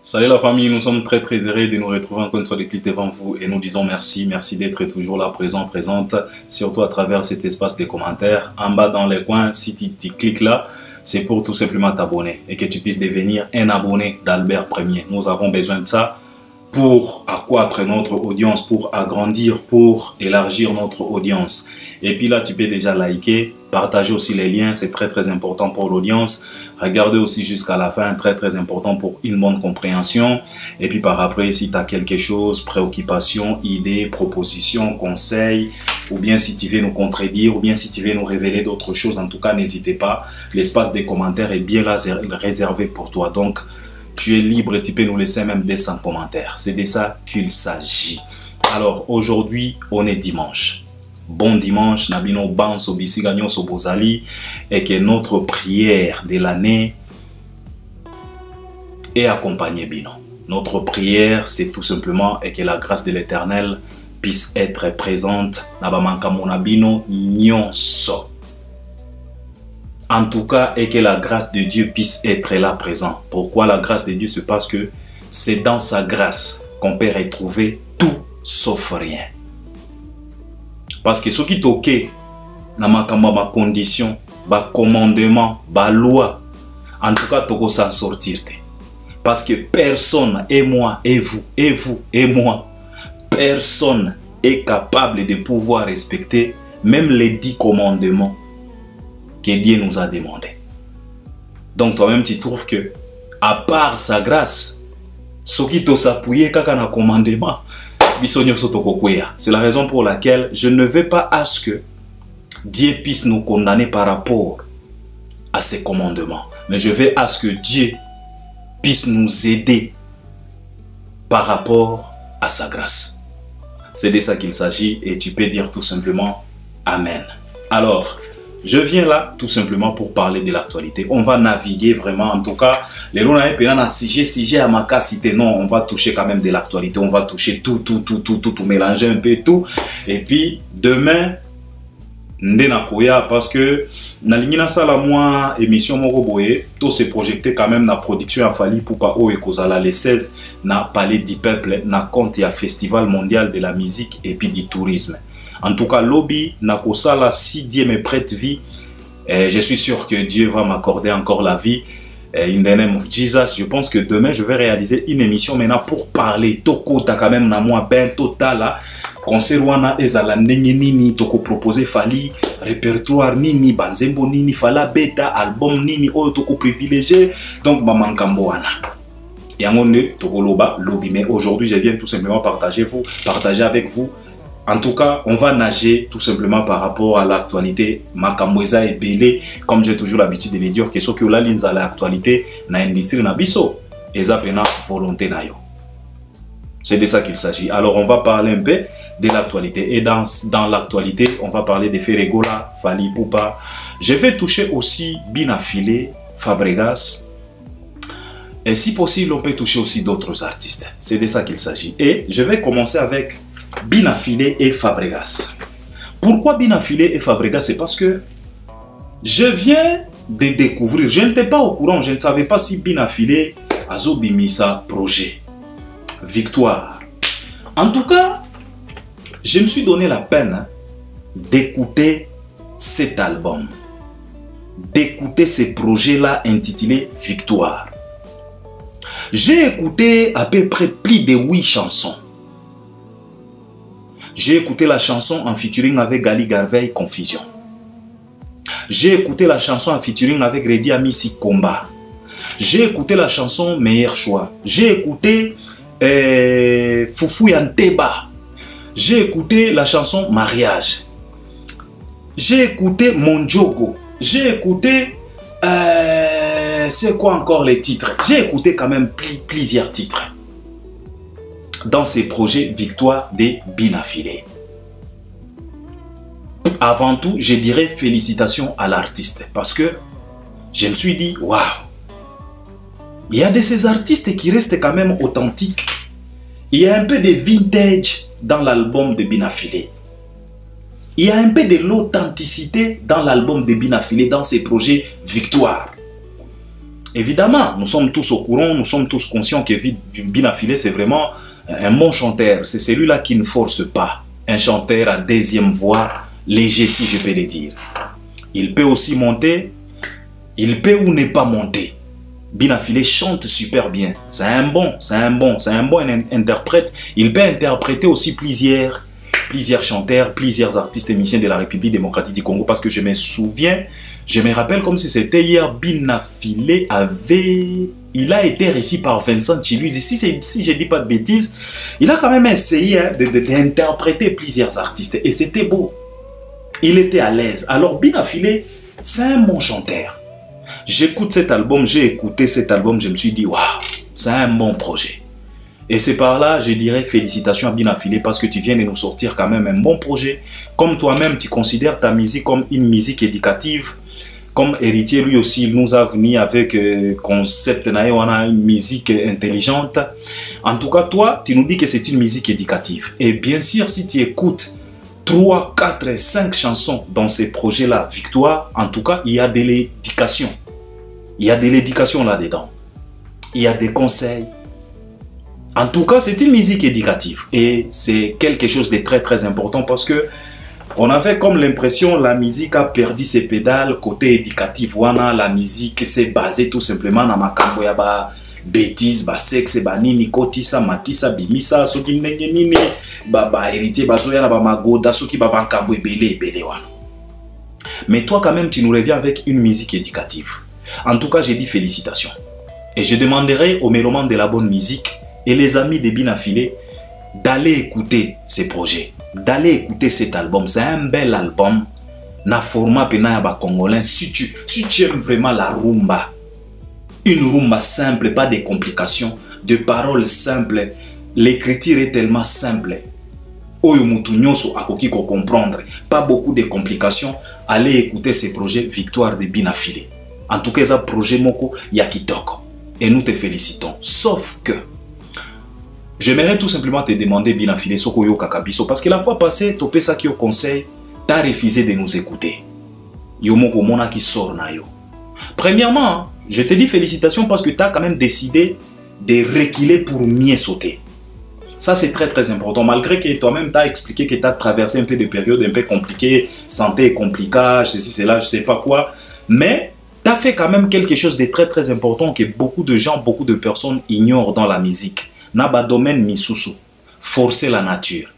Salut la famille, nous sommes très heureux de nous retrouver encore une fois de plus devant vous et nous disons merci, merci d'être toujours là présente, surtout à travers cet espace de commentaires. En bas dans les coins, si tu cliques là, c'est pour tout simplement t'abonner et que tu puisses devenir un abonné d'Albert Premier. Nous avons besoin de ça pour accroître notre audience, pour agrandir, pour élargir notre audience. Et puis là, tu peux déjà liker, partager aussi les liens, c'est très important pour l'audience. Regardez aussi jusqu'à la fin, très important pour une bonne compréhension. Et puis par après, si tu as quelque chose, préoccupation, idée, proposition, conseil, ou bien si tu veux nous contredire, ou bien si tu veux nous révéler d'autres choses, en tout cas, n'hésitez pas. L'espace des commentaires est bien là, réservé pour toi. Donc, tu es libre et tu peux nous laisser même 200 commentaires. C'est de ça qu'il s'agit. Alors, aujourd'hui, on est dimanche. Bon dimanche, Nabino Banso Bisiganyo Sobozali, et que notre prière de l'année est accompagnée Bino. Notre prière, c'est tout simplement et que la grâce de l'Éternel puisse être présente. Nabamankamonabino Nyonso. En tout cas, et que la grâce de Dieu puisse être là présent. Pourquoi la grâce de Dieu? C'est parce que c'est dans sa grâce qu'on peut retrouver tout sauf rien. Parce que ce qui toque, na ma condition, ma commandement, ma loi, en tout cas, toko s'en sortir. Parce que personne, et moi, et vous, et vous, et moi, personne est capable de pouvoir respecter même les 10 commandements que Dieu nous a demandé. Donc toi-même, tu trouves que, à part sa grâce, ce qui t'a s'appuyer quand on a commandement, c'est la raison pour laquelle je ne veux pas à ce que Dieu puisse nous condamner par rapport à ses commandements. Mais je veux à ce que Dieu puisse nous aider par rapport à sa grâce. C'est de ça qu'il s'agit et tu peux dire tout simplement Amen. Alors, je viens là tout simplement pour parler de l'actualité. On va naviguer vraiment, en tout cas, les lois un sujet à ma cité. Non, on va toucher quand même de l'actualité. On va toucher tout, mélanger un peu tout. Et puis, demain, Ndenakoya, parce que Nalingina Salamwa, émission Moroboye, tout s'est projeté quand même na production à Fali Poupa O et Kozala les 16, na Palais du Peuple, na compte à Festival mondial de la musique et puis du tourisme. En tout cas, lobby, Nakosala, si Dieu me prête vie, je suis sûr que Dieu va m'accorder encore la vie. In the name of Jesus, je pense que demain, je vais réaliser une émission maintenant pour parler. Toko, t'as quand même na moi ben total. Concert wana ezala ndenge nini, toko proposer fali, répertoire nini, banzembo nini, fala beta, album nini, oyo toko privilégié. Donc, mamankambo wana. Yangonde, toko loba, lobby. Mais aujourd'hui, je viens tout simplement partager avec vous. En tout cas, on va nager tout simplement par rapport à l'actualité. Makamweza est belé, comme j'ai toujours l'habitude de le dire, que ce que la ligne à l'actualité, na industrie na biso, eza pena volonté na yo. C'est de ça qu'il s'agit. Alors, on va parler un peu de l'actualité. Et dans l'actualité, on va parler de Ferregola, Fali Poupa. Je vais toucher aussi Binafile, Fabregas. Et si possible, on peut toucher aussi d'autres artistes. C'est de ça qu'il s'agit. Et je vais commencer avec Binafile et Fabregas. Pourquoi Binafile et Fabregas? C'est parce que je viens de découvrir, je n'étais pas au courant, je ne savais pas si Binafile a Zobimisa projet Victoire. En tout cas, je me suis donné la peine d'écouter cet album, d'écouter ce projet-là intitulé Victoire. J'ai écouté à peu près plus de 8 chansons. J'ai écouté la chanson en featuring avec Gali Garvey, Confusion. J'ai écouté la chanson en featuring avec Redi Amissi, Combat. J'ai écouté la chanson Meilleur Choix. J'ai écouté Foufou Yanteba. J'ai écouté la chanson Mariage. J'ai écouté Monjogo. J'ai écouté... c'est quoi encore les titres? J'ai écouté quand même plusieurs titres dans ces projets Victoire des Binafile. Avant tout, je dirais félicitations à l'artiste parce que je me suis dit, waouh, il y a de ces artistes qui restent quand même authentiques. Il y a un peu de vintage dans l'album de Binafile. Il y a un peu de l'authenticité dans l'album de Binafile, dans ces projets Victoire. Évidemment, nous sommes tous au courant, nous sommes tous conscients que Binafilé, c'est vraiment un bon chanteur. C'est celui-là qui ne force pas. Un chanteur à deuxième voix, léger si je peux le dire. Il peut aussi monter, il peut ou ne pas monter. Binafilé chante super bien. C'est un bon interprète. Il peut interpréter aussi plusieurs chanteurs, plusieurs artistes et musiciens de la République démocratique du Congo. Parce que je me souviens, je me rappelle comme si c'était hier, Binafilé il a été réussi par Vincent Chiluiz. Si je ne dis pas de bêtises, il a quand même essayé d'interpréter plusieurs artistes. Et c'était beau. Il était à l'aise. Alors Binafilé, c'est un bon chanteur. J'écoute cet album, j'ai écouté cet album, je me suis dit, waouh, c'est un bon projet. Et c'est par là, je dirais félicitations à Binafilé parce que tu viens de nous sortir quand même un bon projet. Comme toi-même, tu considères ta musique comme une musique éducative. Comme héritier, lui aussi, il nous a venu avec concept, on a une musique intelligente. En tout cas, toi, tu nous dis que c'est une musique éducative. Et bien sûr, si tu écoutes 3, 4, 5 chansons dans ces projets-là, Victoire, en tout cas, il y a de l'éducation. Il y a de l'éducation là-dedans. Il y a des conseils. En tout cas, c'est une musique éducative. Et c'est quelque chose de très très important parce que on avait comme l'impression que la musique a perdu ses pédales côté éducatif. Voilà, la musique s'est basée tout simplement dans makambo ya ba bêtises, ba sexe, ba nini, kotisa, matisa, bimisa, soki ndenge nini, ba héritier, ba zoya na ba magoda, soki ba makambo ebele wana. Mais toi quand même, tu nous reviens avec une musique éducative. En tout cas, j'ai dit félicitations. Et je demanderai aux mélomanes de la bonne musique et les amis de Binafilé d'aller écouter ces projets, d'aller écouter cet album. C'est un bel album. Na format pena ya ba congolais. Si tu aimes vraiment la rumba, une rumba simple, pas de complications, de paroles simples, l'écriture est tellement simple. Oyo mutu nyonso akoki ko comprendre, pas beaucoup de complications. Allez écouter ces projets Victoire de Binafilé. En tout cas, c'est un projet moko ya kitoko. Et nous te félicitons. Sauf que j'aimerais tout simplement te demander Binafilé soko yo kakabiso parce que la fois passée, topé ça qui au conseil, t'as refusé de nous écouter. Yo moko mona qui sort na yo. Premièrement, je te dis félicitations parce que tu as quand même décidé de reculer pour mieux sauter. Ça, c'est très très important. Malgré que toi-même, tu as expliqué que tu as traversé un peu des périodes un peu compliquées, santé compliquée, ceci, cela, je sais pas quoi. Mais tu as fait quand même quelque chose de très très important que beaucoup de gens, beaucoup de personnes ignorent dans la musique. Naba domaine misusu. Forcer la nature.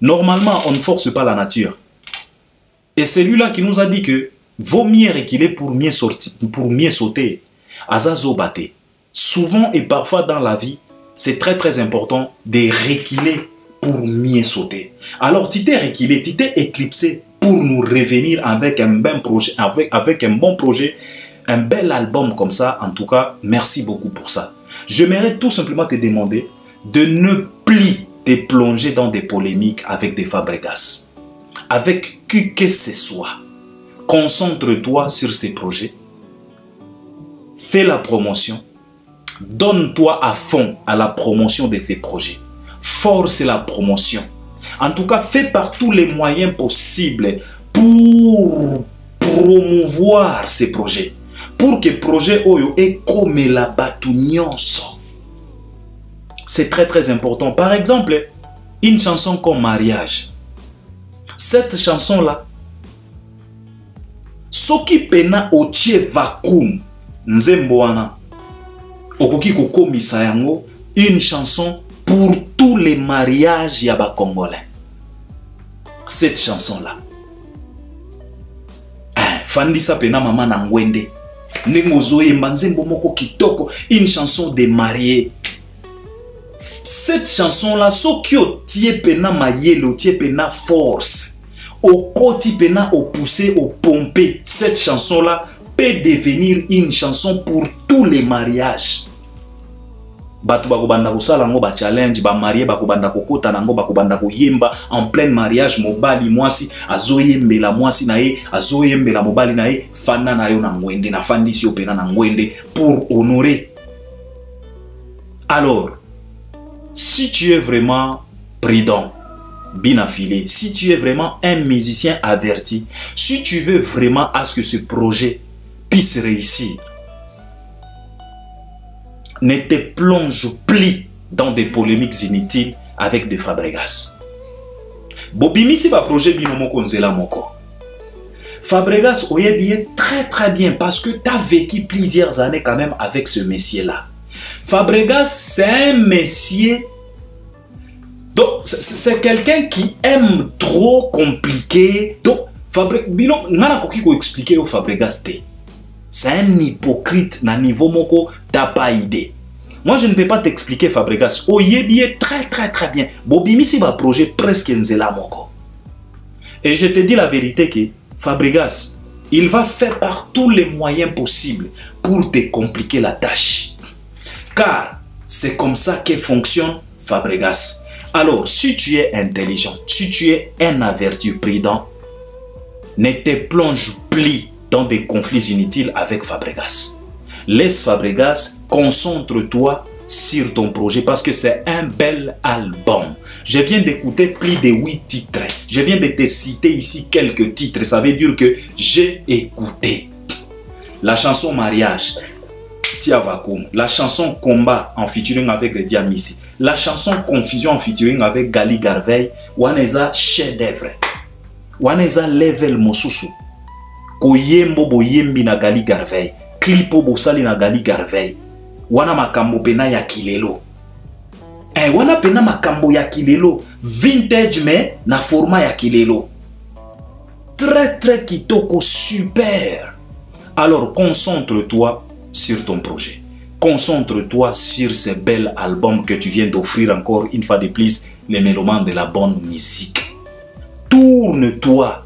Normalement, on ne force pas la nature. Et c'est lui-là qui nous a dit que vaut mieux reculer pour mieux sortir, pour mieux sauter. Azazo bate. Souvent et parfois dans la vie, c'est très très important de reculer pour mieux sauter. Alors tu t'es reculé, tu t'es éclipsé pour nous revenir avec un bon projet, avec un bon projet, un bel album comme ça. En tout cas, merci beaucoup pour ça. J'aimerais tout simplement te demander de ne plus te plonger dans des polémiques avec des Fabregas. Avec qui que ce soit. Concentre-toi sur ces projets. Fais la promotion. Donne-toi à fond à la promotion de ces projets. Force la promotion. En tout cas, fais par tous les moyens possibles pour promouvoir ces projets. Pour que le projet Oyo ait comme la batunyonso. C'est très très important. Par exemple, une chanson comme Mariage. Cette chanson-là, Soki pena otie vacuum nzemboana okoki kokomisa yango une chanson pour tous les mariages yaba congolais. Cette chanson-là. Fandisa pena mama na ngwende. Nengozoye manzembo moko kitoko, une chanson de mariés. Cette chanson-là, soki otie pena mayelo, otie pena force. Au côté pena, au poussé, au pompé, cette chanson-là peut devenir une chanson pour tous les mariages. Batu bakobanda kosala ngo ba challenge ba marié bakobanda kokota nango bakobanda koyemba en plein mariage mobali mwasi azoyembela mwasi na ye azoyembela mobali na ye fanda na yo na ngwende na fandisi yo pena na ngwende pour honorer. Alors, si tu es vraiment prudent, Binafilé, si tu es vraiment un musicien averti, si tu veux vraiment à ce que ce projet puisse réussir, ne te plonge plus dans des polémiques inutiles avec des Fabregas. Bobimisi ba projet binomoko nzela moko. Fabregas oyebi très bien parce que tu as vécu plusieurs années quand même avec ce monsieur-là. Fabregas, c'est un monsieur. Donc, c'est quelqu'un qui aime trop compliquer. Donc, expliquer au Fabregas. C'est un hypocrite na niveau moko, t'as pas idée. Moi, je ne peux pas t'expliquer Fabregas. Oyebi très bien. Bobimisi ba projet presque nzela moko. Et je te dis la vérité que Fabregas, il va faire par tous les moyens possibles pour te compliquer la tâche. Car c'est comme ça que fonctionne Fabregas. Alors, si tu es intelligent, si tu es un averti prudent, ne te plonge plus dans des conflits inutiles avec Fabregas. Laisse Fabregas, concentre-toi sur ton projet parce que c'est un bel album. Je viens d'écouter plus de 8 titres. Je viens de te citer ici quelques titres. Ça veut dire que j'ai écouté. La chanson Mariage, Tiavakoum. La chanson Combat en featuring avec le Diamissi. La chanson Confusion en featuring avec Gali Garvey. Waneza chef d'œuvre. Waneza level mosusu. Koyembo boyembi na Gali Garvey. Klipo bosali na Gali Garvey. Wana makambo pena ya kilelo. Wana pena makambo ya kilelo. Vintage mais na format ya kilelo. Très kitoko, super. Alors concentre-toi sur ton projet. Concentre-toi sur ce bel album que tu viens d'offrir encore une fois de plus les mélomanes de la bonne musique. Tourne-toi.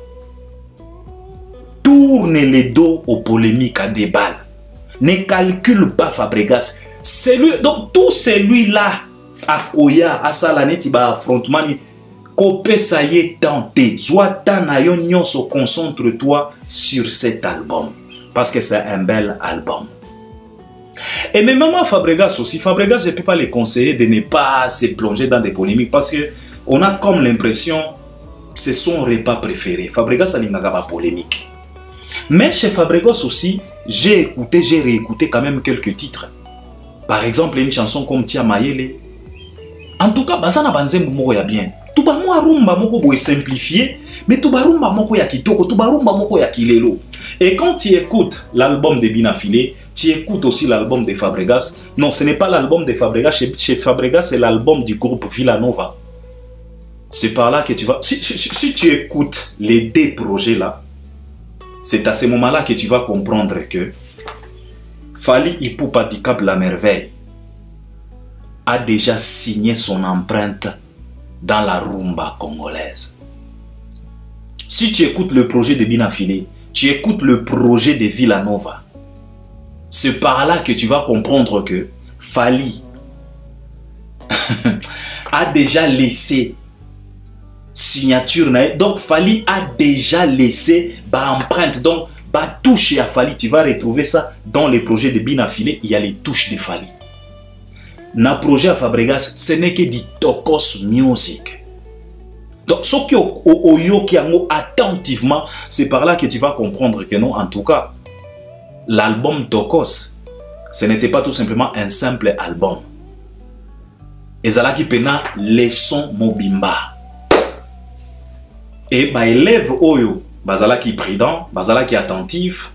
Tourne les dos aux polémiques à débat. Ne calcule pas Fabregas. Donc tout celui-là, Akoya, Asalaneti, affrontement, Kopé ça y est tenté. Concentre-toi sur cet album. Parce que c'est un bel album. Et même maman Fabregas aussi. Fabregas, je ne peux pas les conseiller de ne pas se plonger dans des polémiques. Parce qu'on a comme l'impression c'est son repas préféré. Fabregas a pas polémique. Mais chez Fabregas aussi, j'ai écouté, j'ai réécouté quand même quelques titres. Par exemple, une chanson comme Tia Mayele. En tout cas, Bazana Banzembo moko ya bien. Tuba mwa rumba moko boy simplifié, mais tuba rumba moko ya kitoko, tuba rumba moko ya kilelo. Et quand tu écoutes l'album de Binafilé, tu écoutes aussi l'album de Fabregas. Non, ce n'est pas l'album de Fabregas. Chez Fabregas, c'est l'album du groupe Villanova. C'est par là que tu vas... Si tu écoutes les deux projets là, c'est à ce moment-là que tu vas comprendre que Fally Ipupa Dicap La Merveille a déjà signé son empreinte dans la rumba congolaise. Si tu écoutes le projet de Binafilé, tu écoutes le projet de Villanova, c'est par là que tu vas comprendre que Fally a déjà laissé signature. Donc Fally a déjà laissé empreinte. Donc touche à Fally, tu vas retrouver ça dans les projets de Binafilé. Il y a les touches de Fally. Dans le projet à Fabregas, ce n'est que du Tokos Music. Donc ce qui est attentivement, c'est par là que tu vas comprendre que non, en tout cas, l'album Tokos, ce n'était pas tout simplement un simple album. Et ça qui pena les sons mobimba. Et élève oyo, bazala qui prudent, bazala qui attentif,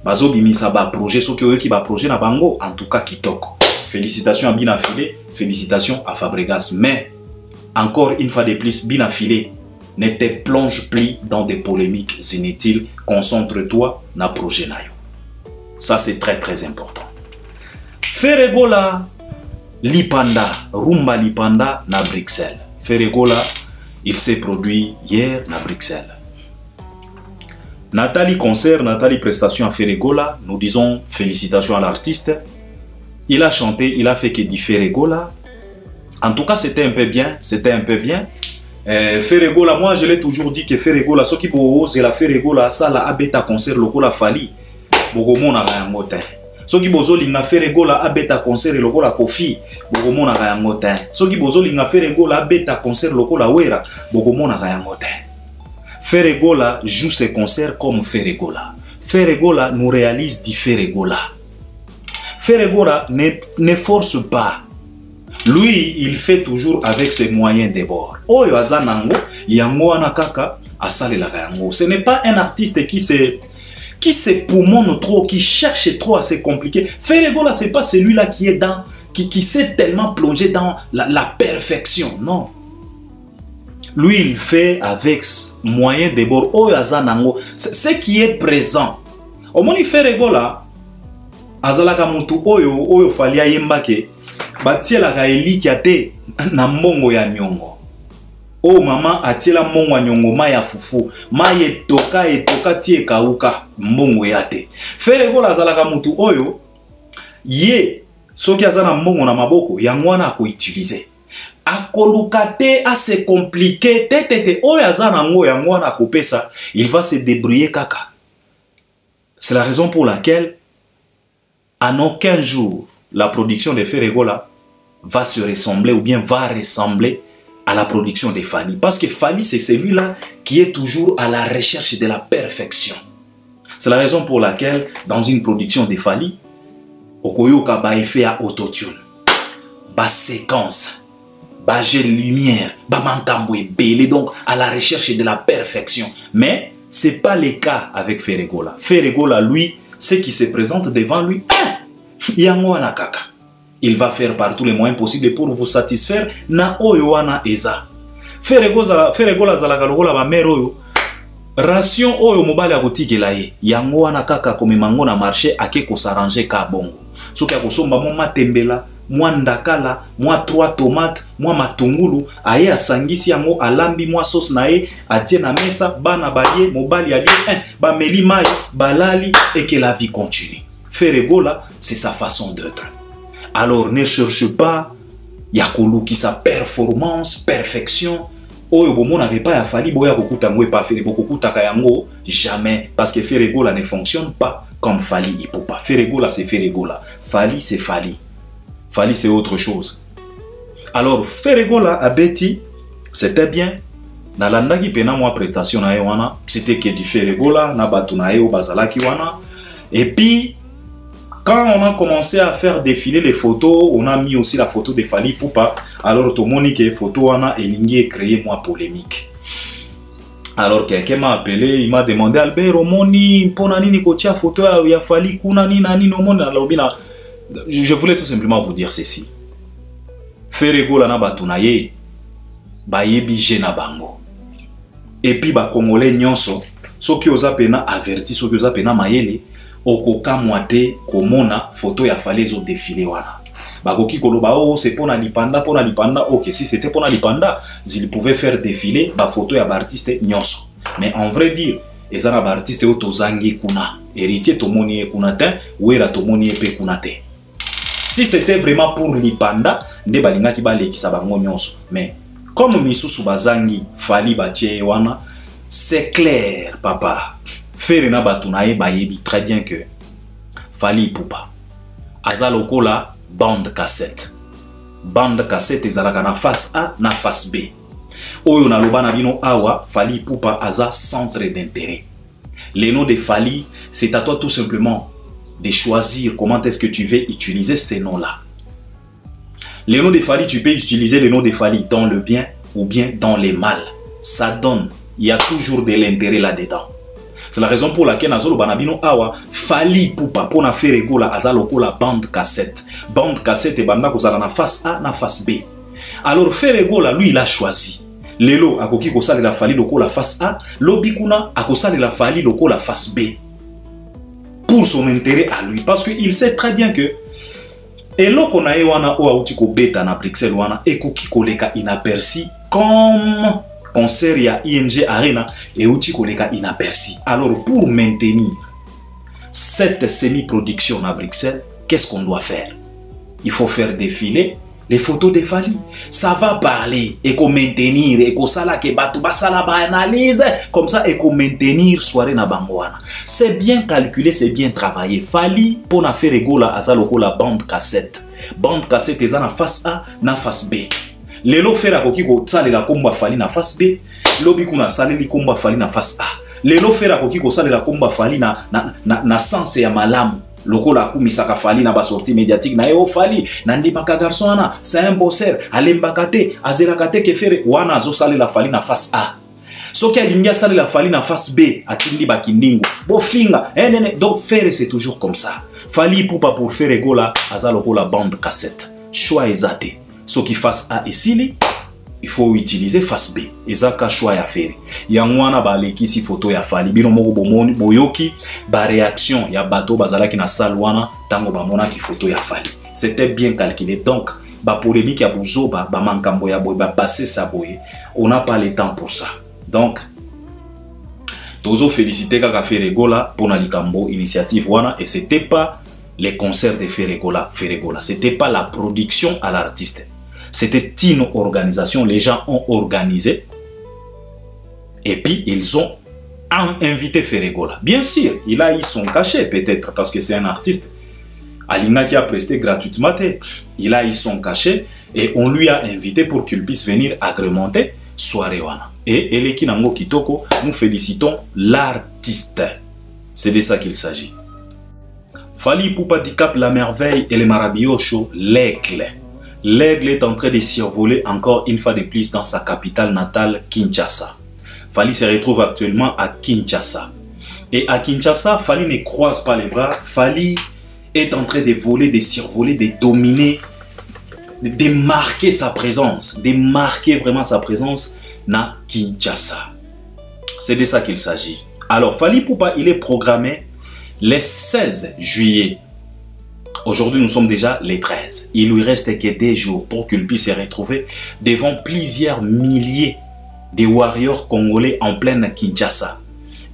bazo bimisa ba projet, so qui ba projet na bango, en tout cas kitoko. Félicitations à Binafilé, félicitations à Fabregas. Mais encore une fois de plus, Binafilé, ne te plonge plus dans des polémiques inutiles. Concentre-toi na projet na yo. Ça c'est très important. Feregola Lipanda, Rumba Lipanda na Bruxelles. Feregola, il s'est produit hier à Bruxelles. Nathalie concert, Nathalie prestation à Feregola. Nous disons félicitations à l'artiste. Il a chanté, il a fait que du Feregola. En tout cas, c'était un peu bien. C'était un peu bien. Feregola, moi je l'ai toujours dit que Feregola, ce qui c'est la Feregola, ça la abeta concert lokola Fally. Bogomona gayangote. Ce qui bozo linga Feregola abeta concert lokola Kofi. Bogomona gayangote. Ce qui bozo linga Feregola abeta concert lokola Wera. Bogomona gayangote. Feregola joue ses concerts comme Feregola. Feregola nous réalise du Feregola. Ferregola ne force pas. Lui, il fait toujours avec ses moyens de bord. Oyo azanango, yango anakaka, asalelaka yango. Ce n'est pas un artiste qui se poumonne trop, qui cherche trop à se compliquer. Ferregola, c'est pas celui-là qui est dans, qui s'est tellement plongé dans la perfection. Non. Lui, il fait avec moyen de bord. Oyo azanango, ce qui est présent. Au moins, Ferregola, azalaka mutu oyo fali ayembake. Batiela ka eliki ate na mbongo ya nyongo. Oh mama atiela mbongo ya nyongo ma ya fufu. Ma etoka tie kauka mbongo yate. Ferregola azalaka mutu oyo ye soki azana mbongo na maboko yangwana ko utiliser. Akoluka te a se compliquer tete oyo azana ngo yangwana ko pesa, il va se débrouiller kaka. C'est la raison pour laquelle en aucun jour la production de Ferregola va se ressembler ou bien va ressembler à la production de Fally. Parce que Fally, c'est celui-là qui est toujours à la recherche de la perfection. C'est la raison pour laquelle, dans une production de Fally, Okoyoka ba effet à autotune, ba séquence, ba jet de lumière, ba mankambo belé, donc à la recherche de la perfection. Mais ce n'est pas le cas avec Ferregola. Ferregola, lui, ce qui se présente devant lui, il va faire par tous les moyens possibles pour vous satisfaire. Na oyoana eza. Ferregola zalaka lokola ba mère oyo. Ration oyo mobali akotikela ye. Yango wana kaka komemango na marché ake ko s'arranger ka bongo. Soki akosomba mo matembela, mwa ndakala, mwa 3 tomates, mwa matungulu, aye asangisi yango alambi mwa sauce na ye, atie na mesa, bana balie, mobali ali, ba meli mai, balali et que la vie continue. Ferregola, c'est sa façon d'être. Alors ne cherche pas yakolu qui sa performance, perfection. Oyo bomona ke pa ya Fally boya kokuta ngwe pa Ferregola kokuta ka yango jamais parce que Ferregola ne fonctionne pas comme Fally Ipupa. Ferregola c'est Ferregola, Fally c'est Fally. Fally c'est autre chose. Alors Ferregola a beti, c'était bien. Na landaki pena moi prestation na wana, c'était que du Ferregola na batu na yo bazalaki wana. Et puis quand on a commencé à faire défiler les photos, on a mis aussi la photo de Fally Ipupa. Alors tout le monde qui est photo wana elingi et créé moi polémique. Alors quelqu'un m'a appelé, il m'a demandé Albert Omoni, pona nini kotia photo ya Fally kuna nini nani omoni na lobina. Je voulais tout simplement vous dire ceci. Ferregola na batu na ye ba yebi jena bango. Et puis ba congolais nyonso soki oza pena averti soki oza pena mayele okoka mwate komona photo ya Fally zo défilé wana. Bakoki koloba oh c'est pona lipanda OK si c'était pona lipanda ils pouvaient faire défiler ba photo ya ba artiste nyonso. Mais en vrai dire ezana ba artiste o tozangi kuna héritier tomoni kuna te wera tomoni pe kuna te. Si c'était vraiment pour lipanda nde balinga ki balekisa bango nyonso. Mais comme misusu bazangi Fally batie wana, c'est clair papa. Ferena batunaye bayebi très bien que Fally Ipupa azalokola bande cassette. Bande cassette ezalaka na face A na face B. Oyo na loba na bino awa Fally Ipupa aza centre d'intérêt. Le nom de Fally, c'est à toi tout simplement de choisir comment est-ce que tu veux utiliser ces noms-là. Le nom de Fally, tu peux utiliser le nom de Fally dans le bien ou bien dans le mal. Ça donne, il y a toujours de l'intérêt là-dedans. C'est la raison pour laquelle Nazolo Banabino Awa Fally Ipupa pour na Ferregola azaloko la bande cassette. Bande cassette et banda kozala na face A na face B. Alors Ferregola lui il a choisi. Lelo akoki kosala la Fally loko la face A, lobikuna akosala la Fally loko la face B. Pour son intérêt à lui parce qu'il sait très bien que eloko na ewana o auti ko beta na Bruxelles wana ekoki koleka inaperçu comme concert ya ING Arena et outil koleka inaperçu. Alors pour maintenir cette semi-production à Bruxelles, qu'est-ce qu'on doit faire? Il faut faire défiler les photos de Fally. Ça va parler et qu'on maintenir et qu'on sala ke batu basala ba analyse comme ça et qu'on maintenir soirée na bangwana. C'est bien calculé, c'est bien travaillé. Fally pour na Ferregola azaloko la bande cassette. Bande cassette eza na face A na face B. Lelo fera koki ko sale la komba Fally na face B, lobi kuna sale li komba Fally na face A. Lelo fera koki ko sale la komba Fally na sens ya malamu. lokola akumisaka Fally na ba sortie médiatique na yo Fally nandi maka garçon ana c'est un bosseur alembakate azerakate kefere wana azosali la Fally na face A soki alingi asali la Fally na face B atindi bakindingo bofinga donc faire c'est toujours comme ça Fally Ipupa pour faire egola aza lokola bande cassette choix ezate soki face A esili il faut utiliser face B. Ezaka choix ya faire. Yangwana ba lekisi photo ya Fally. Bino moko bomoni boyoki ba réaction ya bato bazalaki na salwana tango ba mona ki photo ya Fally. C'était bien calculé. Donc ba polémique ya buzoba ba mankambo ya boy ba passer ça boy. On n'a pas le temps pour ça. Donc tozo féliciter kaka Feregola pour na likambo initiative wana et c'était pas les concerts de Feregola. C'était pas la production à l'artiste. C'était une organisation, les gens ont organisé et puis ils ont invité Feregola. Bien sûr, il a eu son cachet peut-être parce que c'est un artiste. Alina qui a presté gratuitement, il a eu son cachet et on lui a invité pour qu'il puisse venir agrémenter soirée wana. Et Eleki Nango Kitoko, nous félicitons l'artiste. C'est de ça qu'il s'agit. Fally Ipupa Dicap la merveille et les Marabiocho, l'aigle. L'aigle est en train de survoler encore une fois de plus dans sa capitale natale, Kinshasa. Fally se retrouve actuellement à Kinshasa. Et à Kinshasa, Fally ne croise pas les bras. Fally est en train de voler, de survoler, de dominer, de marquer sa présence, de marquer vraiment sa présence dans Kinshasa. C'est de ça qu'il s'agit. Alors, Fally Ipupa, il est programmé le 16 juillet. Aujourd'hui, nous sommes déjà les 13. Il lui reste que 2 jours pour qu'il puisse se retrouver devant plusieurs milliers de warriors congolais en pleine Kinshasa.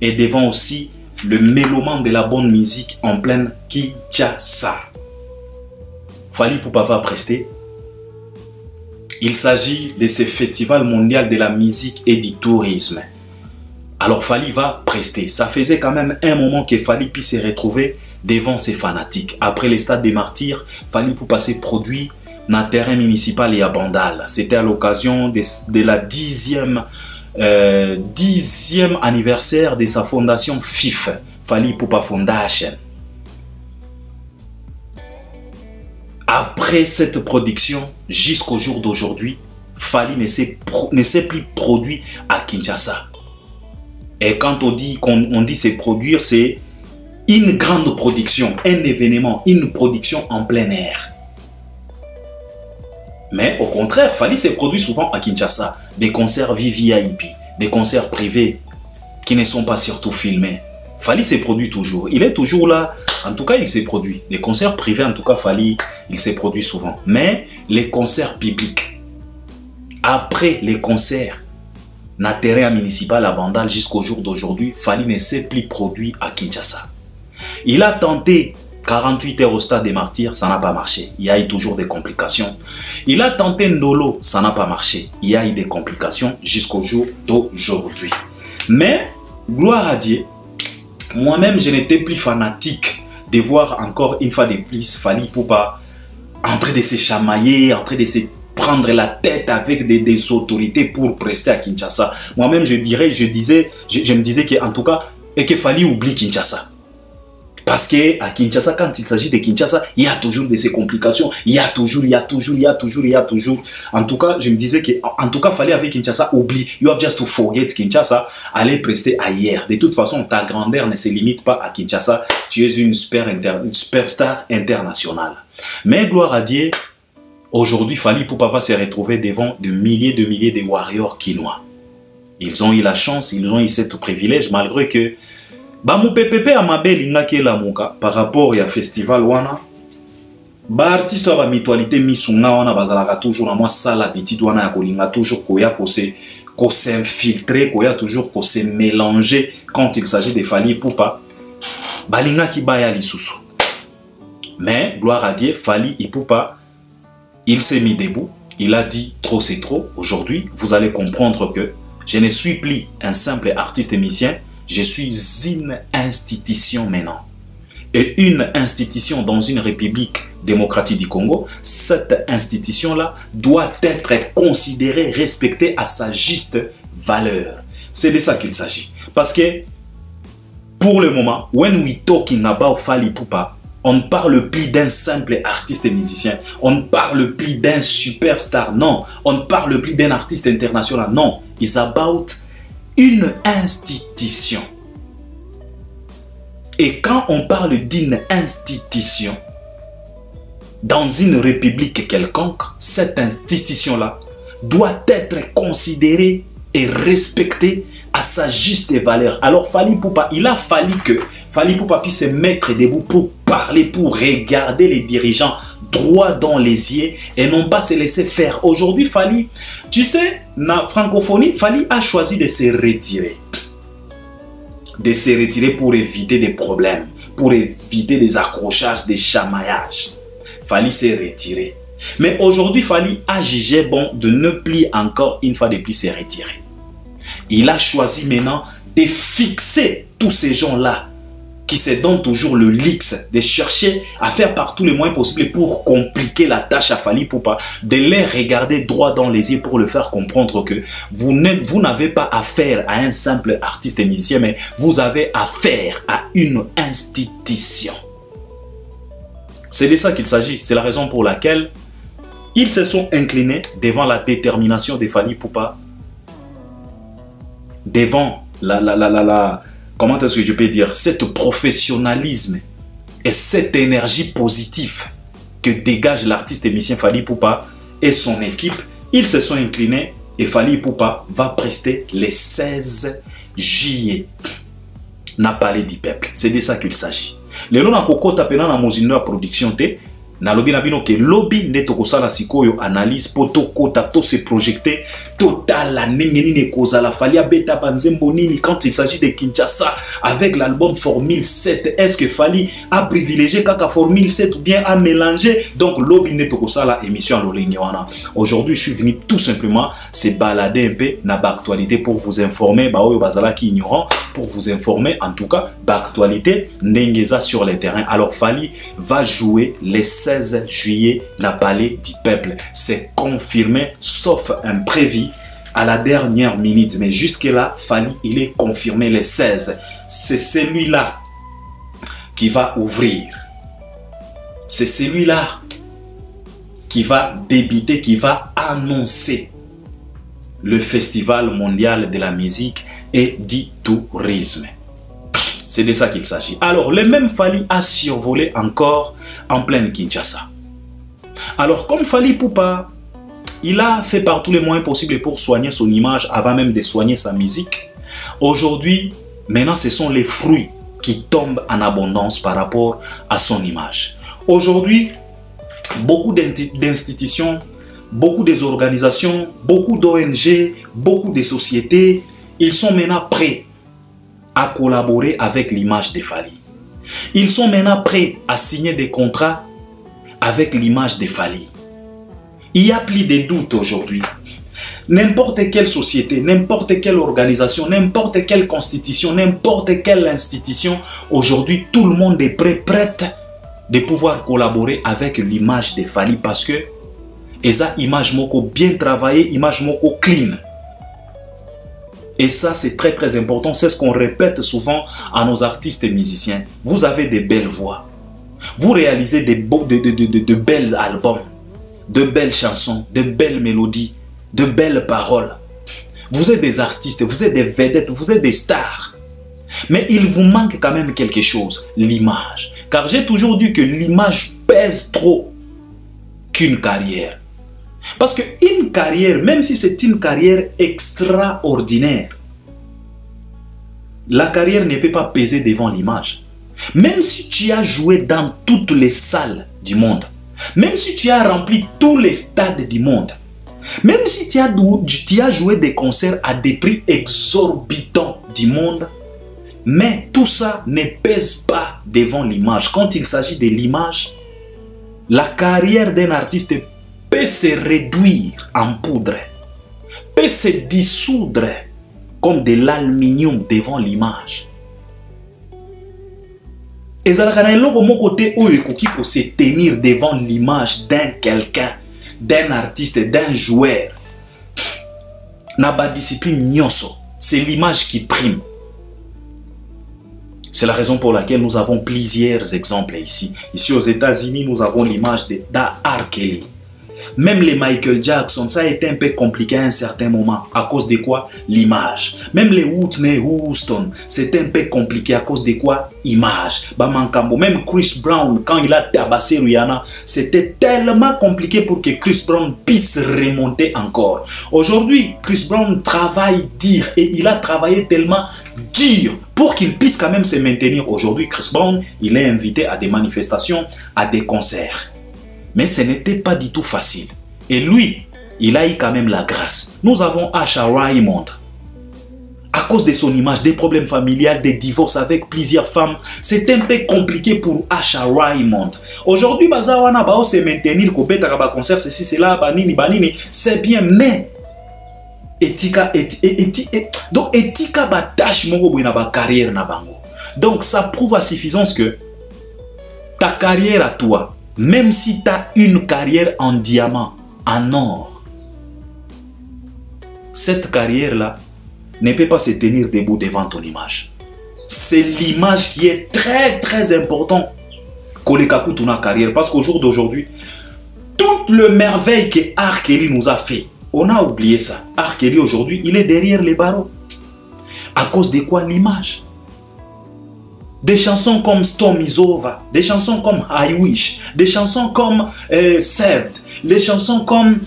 Et devant aussi le mélomane de la bonne musique en pleine Kinshasa. Fally Ipupa va prester. Il s'agit de ce festival mondial de la musique et du tourisme. Alors Fally va prester. Ça faisait quand même un moment que Fally puisse se retrouver devant ses fanatiques. Après les stades des martyrs, Fally Ipupa s'est produit dans le terrain municipal et à Bandal. C'était à l'occasion de la 10e anniversaire de sa fondation FIF, Fally Ipupa Foundation. Après cette production, jusqu'au jour d'aujourd'hui, Fally ne s'est plus produit à Kinshasa. Et quand on dit se produire, c'est une grande production, un événement, une production en plein air. Mais au contraire, Fally se produit souvent à Kinshasa. Des concerts VIP, des concerts privés qui ne sont pas surtout filmés. Fally se produit toujours. Il est toujours là. En tout cas, il s'est produit. Des concerts privés, en tout cas, Fally, il s'est produit souvent. Mais les concerts publics, après les concerts, dans le terrain municipal à Bandal jusqu'au jour d'aujourd'hui, Fally ne s'est plus produit à Kinshasa. Il a tenté 48 heures au stade des martyrs, ça n'a pas marché. Il y a eu toujours des complications. Il a tenté Ndolo, ça n'a pas marché. Il y a eu des complications jusqu'au jour d'aujourd'hui. Mais, gloire à Dieu, moi-même, je n'étais plus fanatique de voir encore une fois de plus Fally Ipupa en train de se chamailler, en train de se prendre la tête avec des autorités pour prester à Kinshasa. Moi-même, je me disais qu'en tout cas, et que Fally oublie Kinshasa. Parce qu'à Kinshasa, quand il s'agit de Kinshasa, il y a toujours de ces complications. Il y a toujours. En tout cas, je me disais qu'en tout cas, Fally avec Kinshasa, oublie. You have just to forget Kinshasa, aller prester ailleurs. De toute façon, ta grandeur ne se limite pas à Kinshasa. Tu es une superstar internationale. Mais gloire à Dieu, aujourd'hui, Fally Ipupa va se retrouver devant de milliers de warriors kinois. Ils ont eu la chance, ils ont eu ce privilège, malgré que Bamoupepepe a mabeli ngake la muka par rapport à festival wana. Ba artiste wa mitualité misunga wana bazalaka toujours na moi ça l'habitude wana ya kolinga toujours koya ko s'infiltrer, koya toujours ko se mélanger quand il s'agit de Fally Ipupa. Balinga ki baya lisusu. Mais gloire à Dieu, Fally Ipupa, il s'est mis debout, il a dit trop c'est trop. Aujourd'hui, vous allez comprendre que je ne suis plus un simple artiste et musicien. Je suis une institution maintenant. Et une institution dans une république démocratique du Congo, cette institution-là doit être considérée, respectée à sa juste valeur. C'est de ça qu'il s'agit. Parce que, pour le moment, when we talking about Fally Ipupa, On ne parle plus d'un simple artiste et musicien. On ne parle plus d'un superstar. Non. On ne parle plus d'un artiste international. Non. It's about une institution. Et quand on parle d'une institution, dans une république quelconque, cette institution-là doit être considérée et respectée à sa juste valeur. Alors Fally Ipupa, il a fallu que Fally Ipupa puisse se mettre debout pour parler, pour regarder les dirigeants droit dans les yeux et non pas se laisser faire. Aujourd'hui, Fally, tu sais, dans la francophonie, Fally a choisi de se retirer. De se retirer pour éviter des problèmes, pour éviter des accrochages, des chamaillages. Fally s'est retiré. Mais aujourd'hui, Fally a jugé bon de ne plus encore une fois de plus se retirer. Il a choisi maintenant de fixer tous ces gens-là qui se donnent toujours le luxe de chercher à faire par tous les moyens possibles pour compliquer la tâche à Fally Ipupa, de les regarder droit dans les yeux pour le faire comprendre que vous n'avez pas affaire à un simple artiste et musicien, mais vous avez affaire à une institution. C'est de ça qu'il s'agit. C'est la raison pour laquelle ils se sont inclinés devant la détermination de Fally Ipupa, devant comment est-ce que je peux dire, cet professionnalisme et cette énergie positive que dégage l'artiste et musicien Fally Ipupa et son équipe. Ils se sont inclinés et Fally Ipupa va prester le 16 juillet na Palais du Peuple. C'est de ça qu'il s'agit. Les gens qui ont été dans la production, na lobi na bino ke lobi nde tokosala sikoyo analyse poto kota to se projeter total la nini kozala Fally abeta banzembo nini quand il s'agit de Kinshasa avec l'album Formule 7. Est-ce que Fally a privilégié kaka Formule 7 ou bien a mélangé? Donc lobi nde tokosala émission lolingi wana. Aujourd'hui, je suis venu tout simplement se balader un peu na actualité pour vous informer ba oyo bazala ki ignorant, pour vous informer en tout cas d'actualité ndengeza sur le terrain. Alors Fally va jouer les 16 juillet la Palais du Peuple. C'est confirmé sauf imprévu à la dernière minute. Mais jusque-là, Fally, il est confirmé les 16. C'est celui-là qui va ouvrir. C'est celui-là qui va débuter, qui va annoncer le Festival mondial de la musique et du tourisme. C'est de ça qu'il s'agit. Alors, le même Fally a survolé encore en pleine Kinshasa. Alors, comme Fally Ipupa, il a fait par tous les moyens possibles pour soigner son image avant même de soigner sa musique. Aujourd'hui, maintenant, ce sont les fruits qui tombent en abondance par rapport à son image. Aujourd'hui, beaucoup d'institutions, beaucoup des organisations, beaucoup d'ONG, beaucoup de sociétés, ils sont maintenant prêts à collaborer avec l'image de Fally. Ils sont maintenant prêts à signer des contrats avec l'image de Fally. Il n'y a plus de doute aujourd'hui. N'importe quelle société, n'importe quelle organisation, n'importe quelle constitution, n'importe quelle institution, aujourd'hui, tout le monde est prête de pouvoir collaborer avec l'image de Fally parce que esa image moko bien travaillée, image moko clean. Et ça, c'est très très important. C'est ce qu'on répète souvent à nos artistes et musiciens. Vous avez de belles voix. Vous réalisez de belles albums, de belles chansons, de belles mélodies, de belles paroles. Vous êtes des artistes, vous êtes des vedettes, vous êtes des stars. Mais il vous manque quand même quelque chose, l'image. Car j'ai toujours dit que l'image pèse trop qu'une carrière. Parce qu'une carrière, même si c'est une carrière extraordinaire, la carrière ne peut pas peser devant l'image. Même si tu as joué dans toutes les salles du monde, même si tu as rempli tous les stades du monde, même si tu as joué des concerts à des prix exorbitants du monde, mais tout ça ne pèse pas devant l'image. Quand il s'agit de l'image, la carrière d'un artiste peut se réduire en poudre, peut se dissoudre comme de l'aluminium devant l'image. Et ça n'a pas côté où il faut se tenir devant l'image d'un quelqu'un, d'un artiste, d'un joueur. N'a pas discipline nyonso, c'est l'image qui prime. C'est la raison pour laquelle nous avons plusieurs exemples ici. Ici aux États-Unis, nous avons l'image de R. Kelly. Même les Michael Jackson, ça a été un peu compliqué à un certain moment. À cause de quoi? L'image. Même les Whitney Houston, c'était un peu compliqué à cause de quoi? Image. Même Chris Brown, quand il a tabassé Rihanna, c'était tellement compliqué pour que Chris Brown puisse remonter encore. Aujourd'hui, Chris Brown travaille dur et il a travaillé tellement dur pour qu'il puisse quand même se maintenir. Aujourd'hui, Chris Brown, il est invité à des manifestations, à des concerts. Mais ce n'était pas du tout facile. Et lui, il a eu quand même la grâce. Nous avons Asha Raymond. À cause de son image, des problèmes familiaux, des divorces avec plusieurs femmes, c'est un peu compliqué pour Asha Raymond. Aujourd'hui, Bazawana va se maintenir, un concert, ceci, cela, banini, banini, c'est bien, mais donc etika batache moko boy na ba carrière na bango. Donc ça prouve à suffisance que ta carrière à toi, même si tu as une carrière en diamant, en or, cette carrière-là ne peut pas se tenir debout devant ton image. C'est l'image qui est très très important dans ta carrière. Parce qu'au jour d'aujourd'hui, toute le merveille que R. Kelly nous a fait, on a oublié ça. R. Kelly aujourd'hui, il est derrière les barreaux. À cause de quoi? L'image. Des chansons comme Storm Is Over, des chansons comme I Wish, des chansons comme Saved, des chansons comme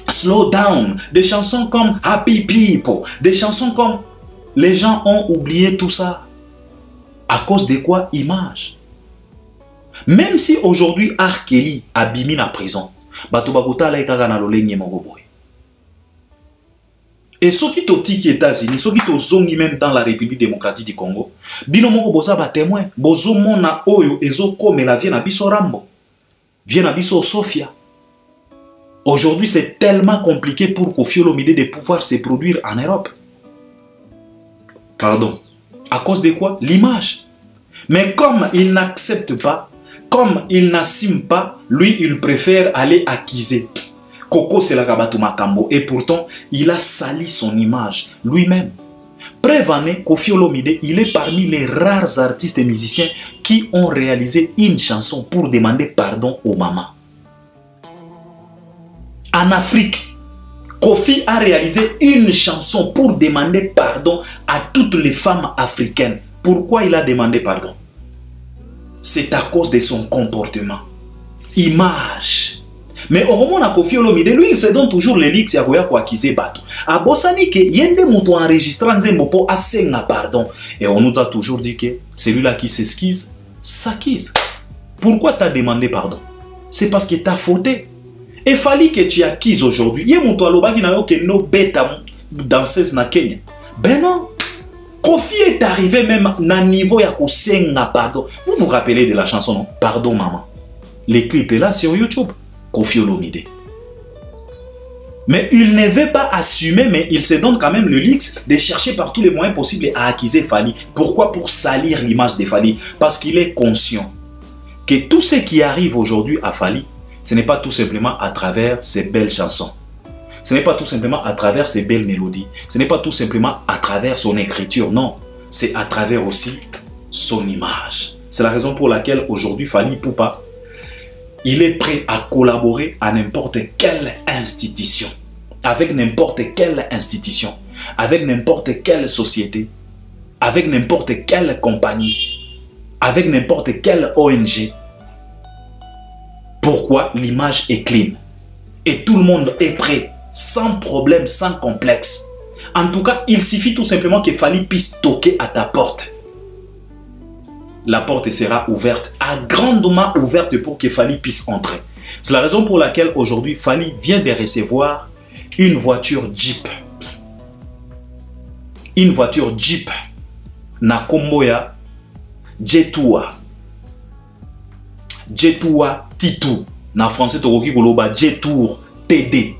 Slow Down, des chansons comme Happy People, des chansons comme... Les gens ont oublié tout ça. À cause de quoi? Image. Même si aujourd'hui R. Kelly a bimi na prison, et ceux qui sont aux États-Unis, ceux qui sont même dans la République démocratique du Congo, bino moko boza ba témoin, bozo mona oyo ezo comme la vient à biso Rambo, vient à biso Sofia. Aujourd'hui, c'est tellement compliqué pour Koffi Olomide de pouvoir se produire en Europe. Pardon. À cause de quoi? L'image. Mais comme il n'accepte pas, comme il n'assume pas, lui, il préfère aller accuser. Koko c'est la Kabatu Makambo. Et pourtant, il a sali son image lui-même. Prévané, Koffi Olomide, il est parmi les rares artistes et musiciens qui ont réalisé une chanson pour demander pardon aux mamans. En Afrique, Koffi a réalisé une chanson pour demander pardon à toutes les femmes africaines. Pourquoi il a demandé pardon? C'est à cause de son comportement. Image. Mais au moment où Koffi Olomide, lui, il se donne toujours les leaks à accuser Bato. A Bossani que yende mouto enregistrant Nzembo pour assenga pardon. Et on nous a toujours dit que celui-là qui s'esquisse, s'acquise. Pourquoi tu as demandé pardon? C'est parce que tu as fauté. Et fallait que tu acquises aujourd'hui. Yé mouto alobagi na yo que no beta danseuse na Kenya. Ben non. Koffi est arrivé même na niveau ya kosenga pardon. Vous vous rappelez de la chanson non? Pardon maman. Le clip est là sur YouTube. Koffi Olomide. Mais il ne veut pas assumer, mais il se donne quand même le luxe de chercher par tous les moyens possibles à accuser Fally. Pourquoi? Pour salir l'image de Fally. Parce qu'il est conscient que tout ce qui arrive aujourd'hui à Fally, ce n'est pas tout simplement à travers ces belles chansons. Ce n'est pas tout simplement à travers ses belles mélodies. Ce n'est pas tout simplement à travers son écriture. Non, c'est à travers aussi son image. C'est la raison pour laquelle aujourd'hui Fally Ipupa, il est prêt à collaborer à n'importe quelle institution. Avec n'importe quelle institution. Avec n'importe quelle société. Avec n'importe quelle compagnie. Avec n'importe quelle ONG. Pourquoi? L'image est clean. Et tout le monde est prêt. Sans problème, sans complexe. En tout cas, il suffit tout simplement que Fally puisse toquer à ta porte. La porte sera ouverte, grandement ouverte pour que Fally puisse entrer. C'est la raison pour laquelle aujourd'hui, Fally vient de recevoir une voiture Jeep. Une voiture Jeep. Na komboya Jetua. Jetua Titou. Na français, Toroki Goloba Jetour TD.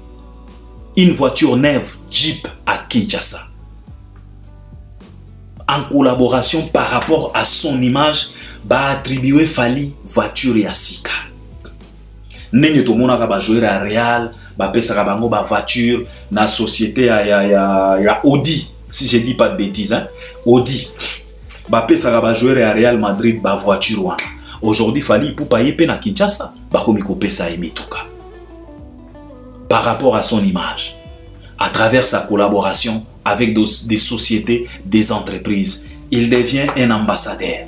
Une voiture neuve Jeep à Kinshasa. En collaboration par rapport à son image, va attribuer Fally voiture ya sika. Nenge to mona ka ba jouer à Real, ba pesa ka bango ba voiture na société ya Audi, si je dis pas de bêtises hein. Audi. Bape Saraba joueur à Real Madrid, ba voiture wana. Aujourd'hui, Fally Ipupa yepe na Kinshasa, bakomi kopesa emituka. Par rapport à son image, à travers sa collaboration avec des sociétés, des entreprises, il devient un ambassadeur.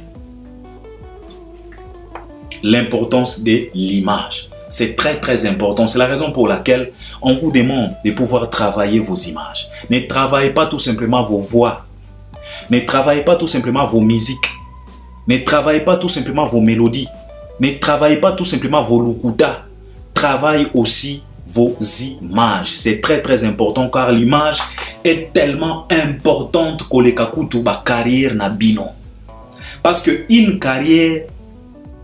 L'importance de l'image, c'est très très important. C'est la raison pour laquelle on vous demande de pouvoir travailler vos images. Ne travaillez pas tout simplement vos voix. Ne travaillez pas tout simplement vos musiques. Ne travaillez pas tout simplement vos mélodies. Ne travaillez pas tout simplement vos lukuta. Travaillez aussi vos images. C'est très très important car l'image est tellement importante que les kakutu ba carrière na bino. Parce que une carrière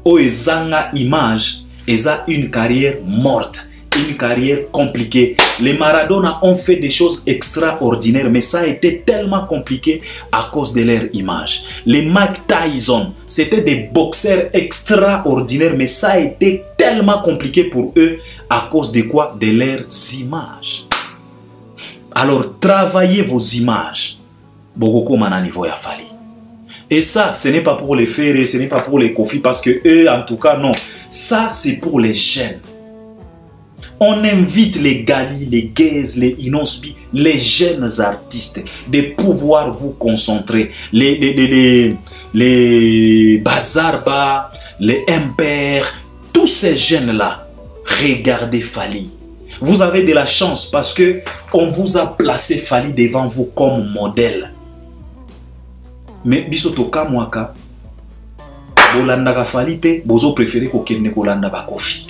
o ezanga image, eza une carrière morte, une carrière compliquée. Les Maradona ont fait des choses extraordinaires, mais ça a été tellement compliqué à cause de leur image. Les Mike Tyson, c'était des boxeurs extraordinaires, mais ça a été tellement compliqué pour eux à cause de quoi? De leurs images. Alors, travaillez vos images. Bogoko mana niveau ya Fally. Et ça, ce n'est pas pour les Ferré, ce n'est pas pour les Kofi, parce que eux, en tout cas, non. Ça, c'est pour les jeunes. On invite les Gali, les Gaze, les Inosbi, les jeunes artistes, de pouvoir vous concentrer. Les Bazarba, les Impères, tous ces jeunes-là, regardez Fally. Vous avez de la chance parce que on vous a placé Fally devant vous comme modèle. Mais bisoto kamwaka bolanda ka Fally te bozo préféré ko kenne kolanda ba Kofi.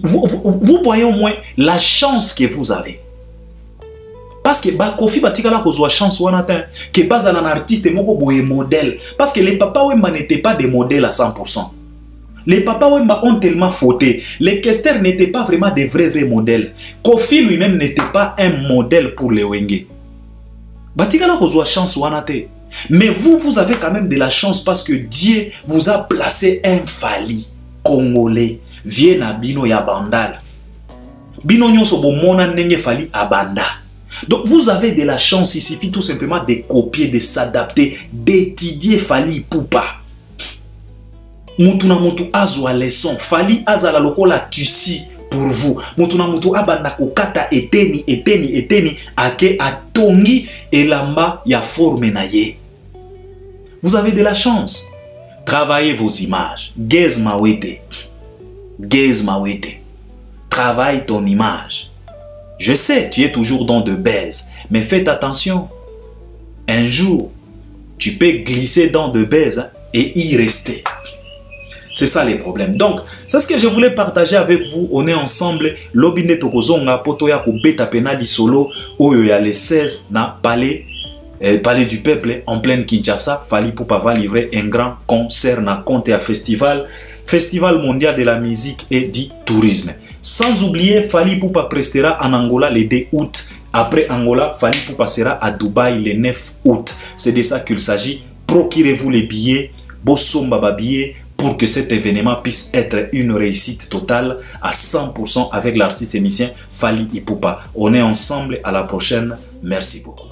Vous voyez au moins la chance que vous avez. Parce que ba Kofi batikala kozwa chance wana te que pas un artiste moko boye modèle parce que les papas Wemba n'étaient pas des modèles à 100%. Les papas Wemba ont tellement fauté. Les Kester n'étaient pas vraiment des vrais modèles. Kofi lui-même n'était pas un modèle pour les Wenge. Batikala kozwa chance wanate. Mais vous avez quand même de la chance parce que Dieu vous a placé un Fally congolais. Viens à Bino ya Bandal. Bino nyonso bo mona nenge Fally abanda. Donc vous avez de la chance, il suffit tout simplement de copier, de s'adapter, d'étudier Fally Ipupa. Mutu na mutu azwa leçon. Fally azala lokola tusi. Pour vous, mutuna mutu abanda kokata eteni ake atongi elamba ya forme na ye. Vous avez de la chance. Travaillez vos images. Gaze Mawete. Gaze Mawete. Travaille ton image. Je sais, tu es toujours dans de baise, mais faites attention. Un jour, tu peux glisser dans de baise et y rester. C'est ça les problèmes. Donc, c'est ce que je voulais partager avec vous. On est ensemble. Lobine Tokozonga, Potoya Kubeta Penali Solo, Oyoya les 16 na Palais du Peuple en pleine Kinshasa. Fally Ipupa va livrer un grand concert na Kontea Festival. Festival mondial de la musique et du tourisme. Sans oublier, Fally Ipupa prestera en Angola le 2 août. Après Angola, Fally Ipupa sera à Dubaï le 9 août. C'est de ça qu'il s'agit. Procurez-vous les billets. Bossomba billets. Pour que cet événement puisse être une réussite totale à 100% avec l'artiste émissien Fally Ipupa. On est ensemble, à la prochaine. Merci beaucoup.